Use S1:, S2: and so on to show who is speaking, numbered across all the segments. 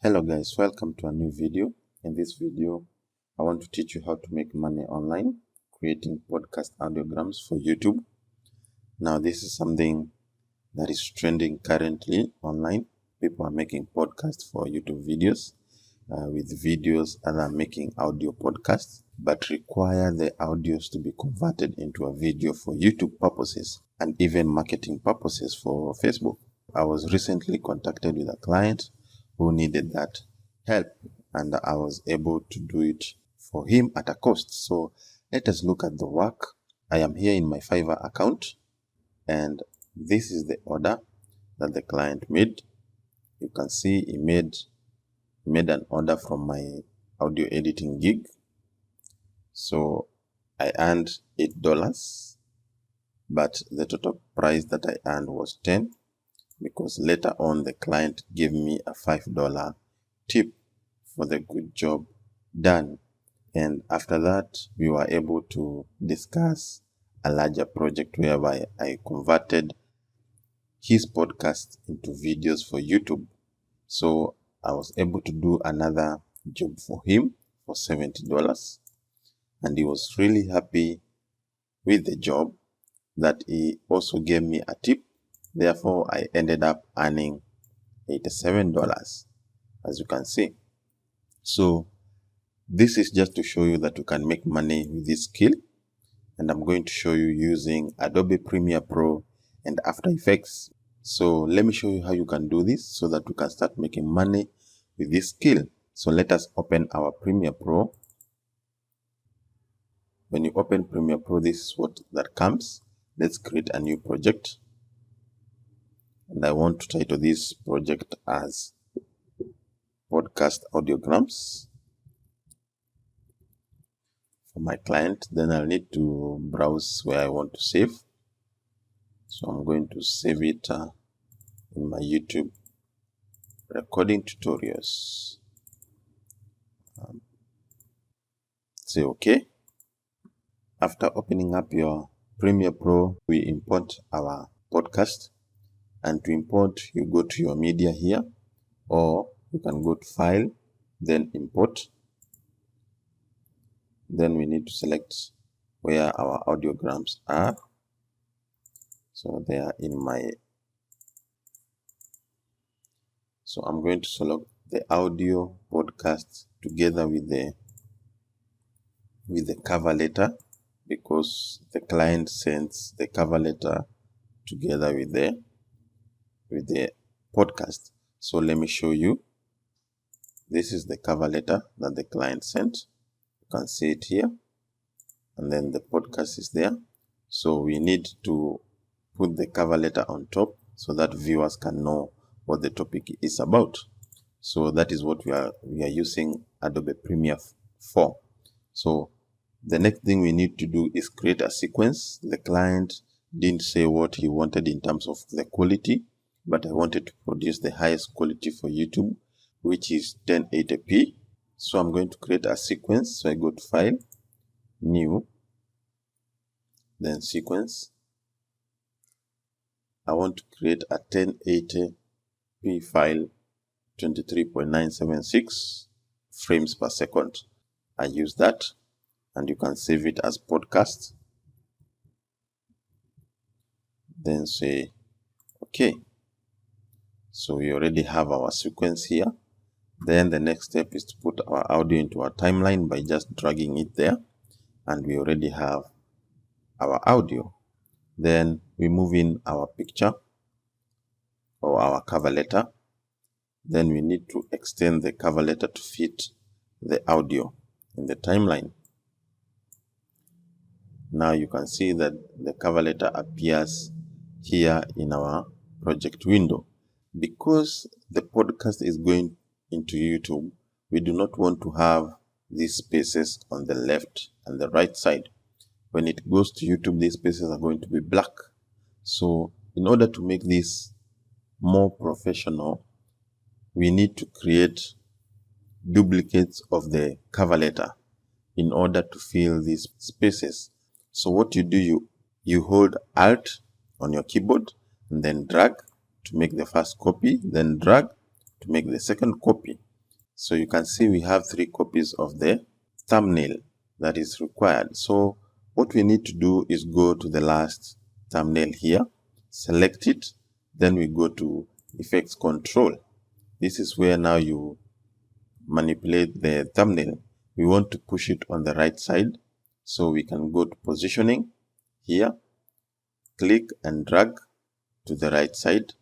S1: Hello guys, welcome to a new video. In this video, I want to teach you how to make money online, creating podcast audiograms for YouTube. Now this is something that is trending currently online. People are making podcasts for YouTube videos, with videos that are making audio podcasts, but require the audios to be converted into a video for YouTube purposes and even marketing purposes for Facebook. I was recently contacted with a client who needed that help, and I was able to do it for him at a cost. So let us look at the work. I am here in my Fiverr account, and this is the order that the client made. You can see he made an order from my audio editing gig. So I earned $8, but the total price that I earned was $10. Because later on the client gave me a $5 tip for the good job done. And after that, we were able to discuss a larger project whereby I converted his podcast into videos for YouTube. So I was able to do another job for him for $70. And he was really happy with the job that he also gave me a tip. Therefore, I ended up earning $87, as you can see. So this is just to show you that you can make money with this skill. And I'm going to show you using Adobe Premiere Pro and After Effects. So let me show you how you can do this so that you can start making money with this skill. So let us open our Premiere Pro. When you open Premiere Pro, this is what that comes. Let's create a new project. And I want to title this project as Podcast Audiograms for my client. Then I'll need to browse where I want to save. So I'm going to save it in my YouTube recording tutorials. Say OK. After opening up your Premiere Pro, we import our podcast. And to import, you go to your media here, or you can go to File, then Import. Then we need to select where our audiograms are. So they are in my... So I'm going to select the audio podcast together with the cover letter, because the client sends the cover letter together with the podcast. So let me show you. This is the cover letter that the client sent. You can see it here, and then the podcast is there. So we need to put the cover letter on top so that viewers can know what the topic is about. So that is what we are using Adobe Premiere for. So the next thing we need to do is create a sequence. The client didn't say what he wanted in terms of the quality, but I wanted to produce the highest quality for YouTube, which is 1080p. So I'm going to create a sequence. So I go to File, New, then Sequence. I want to create a 1080p file, 23.976 frames per second. I use that, and you can save it as podcast. Then say OK. So we already have our sequence here. Then the next step is to put our audio into our timeline by just dragging it there. And we already have our audio. Then we move in our picture or our cover letter. Then we need to extend the cover letter to fit the audio in the timeline. Now you can see that the cover letter appears here in our project window. Because the podcast is going into YouTube, we do not want to have these spaces on the left and the right side. When it goes to YouTube, these spaces are going to be black. So in order to make this more professional, we need to create duplicates of the cover letter in order to fill these spaces. So what you do, you hold Alt on your keyboard and then drag to make the first copy, then drag to make the second copy. So you can see we have 3 copies of the thumbnail that is required. So what we need to do is go to the last thumbnail here, select it, then we go to effects control. This is where now you manipulate the thumbnail. We want to push it on the right side, so we can go to positioning here, click and drag to the right side.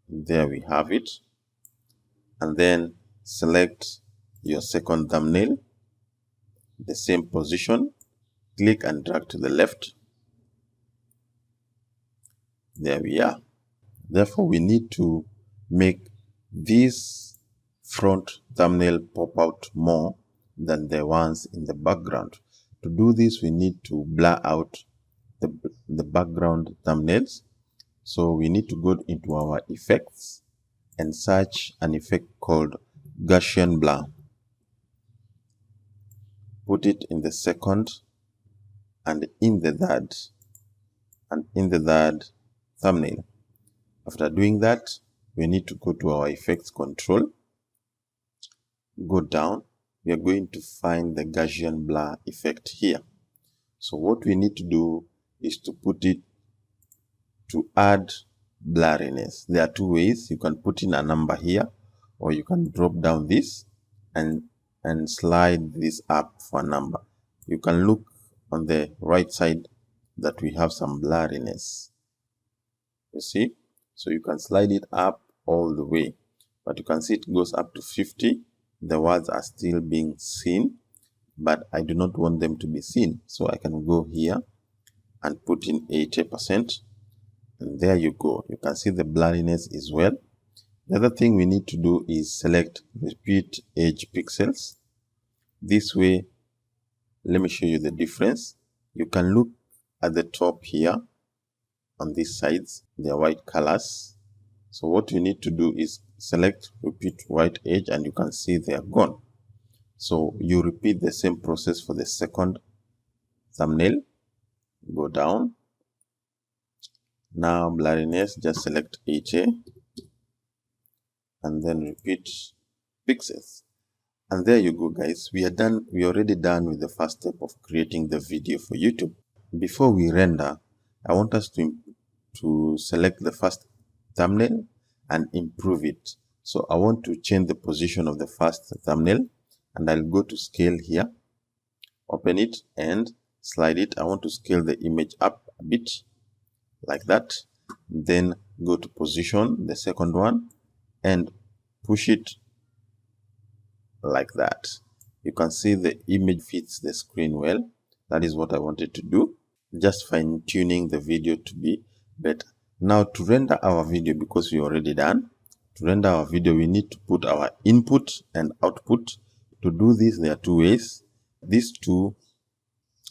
S1: There we have it. And then select your second thumbnail, the same position, click and drag to the left. There we are. Therefore, we need to make this front thumbnail pop out more than the ones in the background. To do this, we need to blur out the background thumbnails. So we need to go into our effects and search an effect called Gaussian blur. Put it in the second and in the third thumbnail. After doing that, we need to go to our effects control, go down. We are going to find the Gaussian blur effect here. So what we need to do is to put it to add blurriness. There are 2 ways. You can put in a number here, or you can drop down this and slide this up for a number. You can look on the right side that we have some blurriness. You see? So you can slide it up all the way, but you can see it goes up to 50. The words are still being seen, but I do not want them to be seen. So I can go here and put in 80%. And there you go. You can see the blurriness as well. The other thing we need to do is select repeat edge pixels. This way, let me show you the difference. You can look at the top here on these sides. They are white colors. So what you need to do is select repeat white edge, and you can see they are gone. So you repeat the same process for the second thumbnail. Go down. Now blurriness, just select 80 and then repeat pixels. And there you go, guys. We are done. We already done with the first step of creating the video for YouTube. Before we render, I want us to select the first thumbnail and improve it. So I want to change the position of the first thumbnail, and I'll go to scale here, open it and slide it. I want to scale the image up a bit like that. Then go to position, the second one, and push it like that. You can see the image fits the screen well. That is what I wanted to do. Just fine tuning the video to be better. Now to render our video, because we already done, to render our video, we need to put our input and output. To do this, there are 2 ways. These 2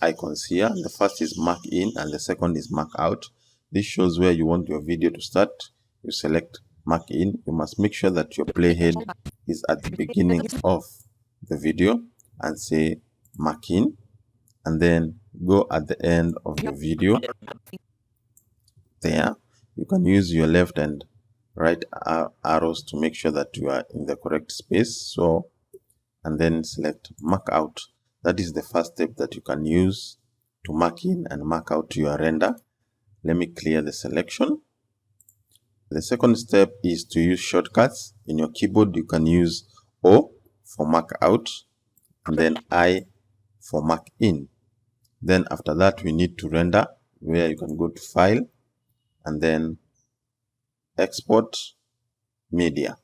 S1: icons here, the first is mark in and the second is mark out. This shows where you want your video to start. You select mark in. You must make sure that your playhead is at the beginning of the video and say mark in, and then go at the end of the video. There you can use your left and right arrows to make sure that you are in the correct space. So, and then select mark out. That is the first step that you can use to mark in and mark out your render. Let me clear the selection. The second step is to use shortcuts. In your keyboard, you can use O for mark out and then I for mark in. Then after that, we need to render, where you can go to File and then Export Media.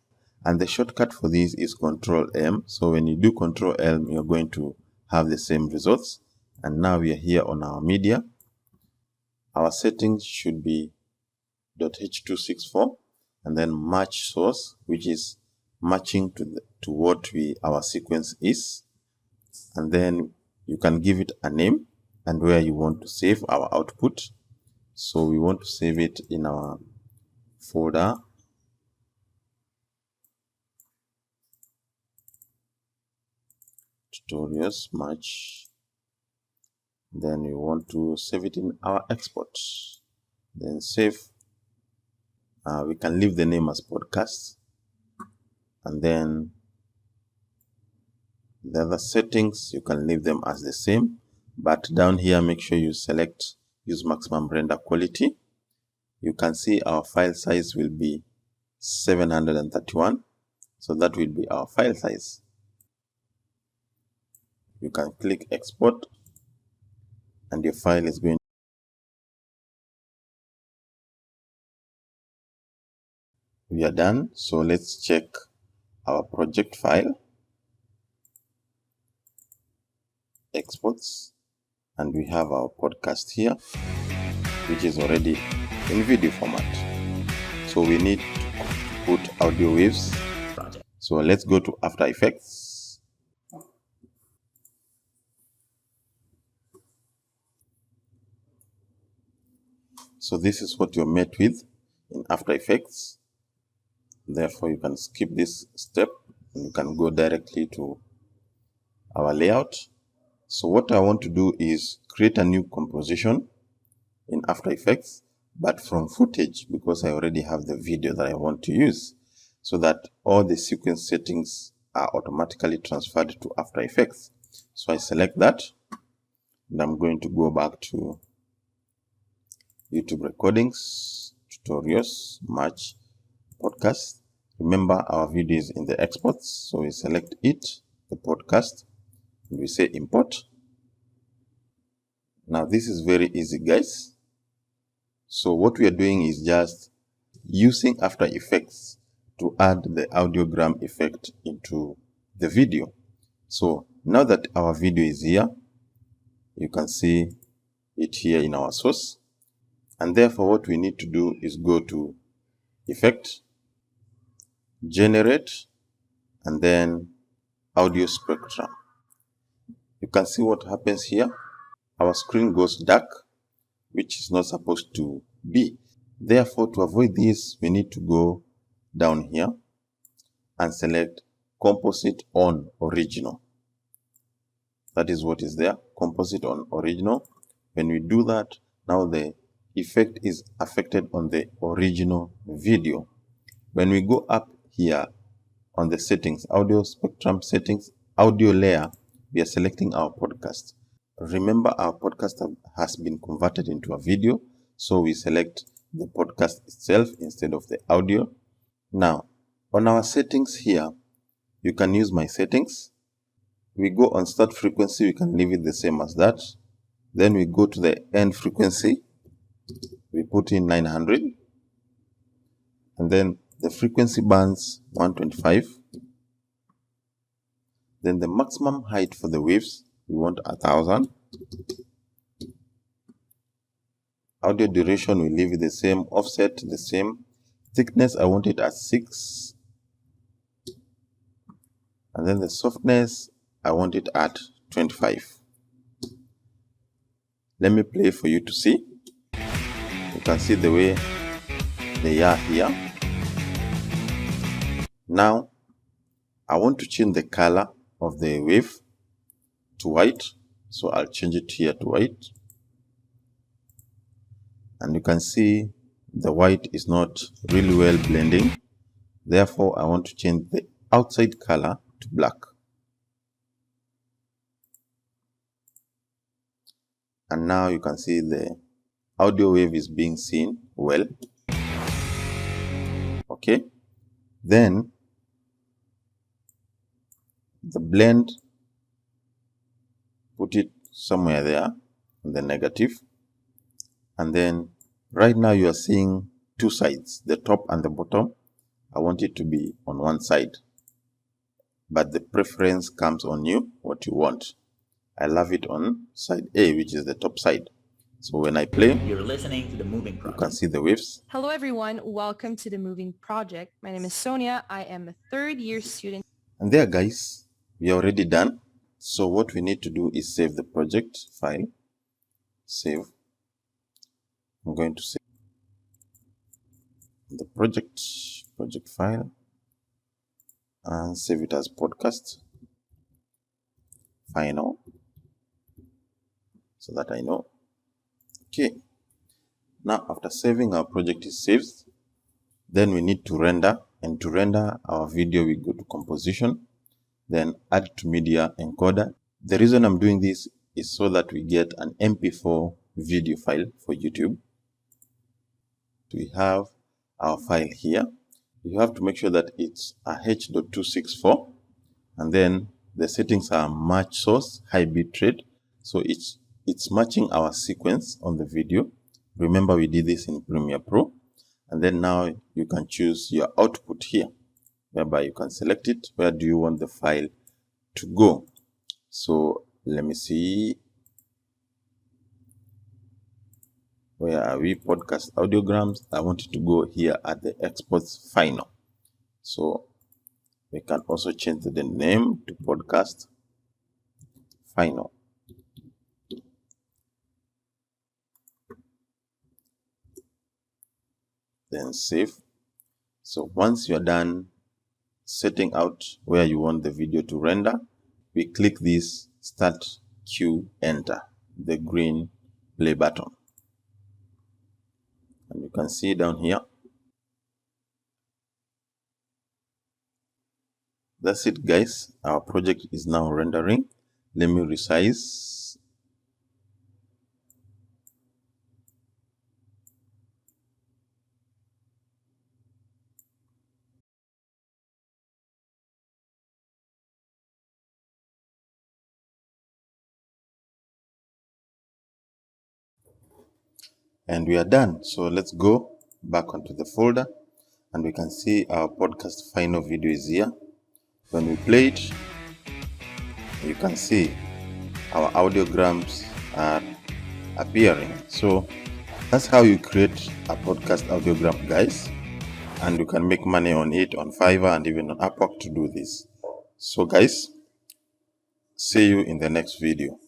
S1: And the shortcut for this is Control M. So when you do Control M, you're going to have the same results. And now we are here on our media. Our settings should be .h264 and then match source, which is matching to what our sequence is. And then you can give it a name and where you want to save our output. So we want to save it in our folder tutorials match. Then we want to save it in our export. Then save We can leave the name as podcast, and then the other settings you can leave them as the same, but down here make sure you select use maximum render quality. You can see our file size will be 731, so that will be our file size. You can click export and your file is going. We are done, so let's check our project file, exports, and we have our podcast here, which is already in video format. So we need to put audio waves. So let's go to After Effects. So this is what you're met with in After Effects. Therefore, you can skip this step and you can go directly to our layout. So what I want to do is create a new composition in After Effects, but from footage, because I already have the video that I want to use, so that all the sequence settings are automatically transferred to After Effects. So I select that, and I'm going to go back to YouTube recordings, tutorials, match, podcast. Remember, our video is in the exports, so we select it, the podcast, and we say import. Now this is very easy, guys. So what we are doing is just using After Effects to add the audiogram effect into the video. So now that our video is here, you can see it here in our source. And therefore what we need to do is go to Effect, Generate, and then Audio Spectrum. You can see what happens here. Our screen goes dark, which is not supposed to be. Therefore, to avoid this, we need to go down here and select Composite on Original. That is what is there, Composite on Original. When we do that, now the effect is affected on the original video. When we go up here on the settings, Audio Spectrum settings, Audio layer, we are selecting our podcast. Remember, our podcast has been converted into a video, so we select the podcast itself instead of the audio. Now, on our settings here, you can use my settings. We go on start frequency, we can leave it the same as that. Then we go to the end frequency, we put in 900, and then the frequency bands 125. Then the maximum height for the waves, we want 1000. Audio duration, we leave it the same. Offset, the same. Thickness, I want it at 6. And then the softness, I want it at 25. Let me play for you to see. You can see the way they are here. Now, I want to change the color of the wave to white, so I'll change it here to white, and you can see the white is not really well blending. Therefore, I want to change the outside color to black, and now you can see the audio wave is being seen well. Okay, then the blend, put it somewhere there in the negative, and then right now you are seeing two sides, the top and the bottom. I want it to be on one side, but the preference comes on you, what you want. I love it on side A, which is the top side. So when I play,
S2: you're listening to the Moving Project.
S1: You can see the waves.
S3: Hello everyone, welcome to the Moving Project. My name is Sonia. I am a third-year student.
S1: And there, guys, we are already done. So what we need to do is save the project file. Save. I'm going to save the project file and save it as podcast. Final. So that I know. Okay. Now, after saving, our project is saved. Then we need to render, and to render our video, we go to composition, then add to media encoder. The reason I'm doing this is so that we get an MP4 video file for YouTube. We have our file here. You have to make sure that it's a H.264, and then the settings are match source, high bitrate, so it's matching our sequence on the video. Remember, we did this in Premiere Pro. And then now you can choose your output here, whereby you can select it. Where do you want the file to go? So let me see. Where are we? Podcast audiograms. I want it to go here at the exports final. So we can also change the name to podcast final. Then save. So once you're done setting out where you want the video to render, we click this start queue enter, the green play button. And you can see down here. That's it, guys. Our project is now rendering. Let me resize. And we are done. So let's go back onto the folder, and we can see our podcast final video is here. When we play it, you can see our audiograms are appearing. So that's how you create a podcast audiogram, guys. And you can make money on it on Fiverr and even on Upwork to do this. So guys, see you in the next video.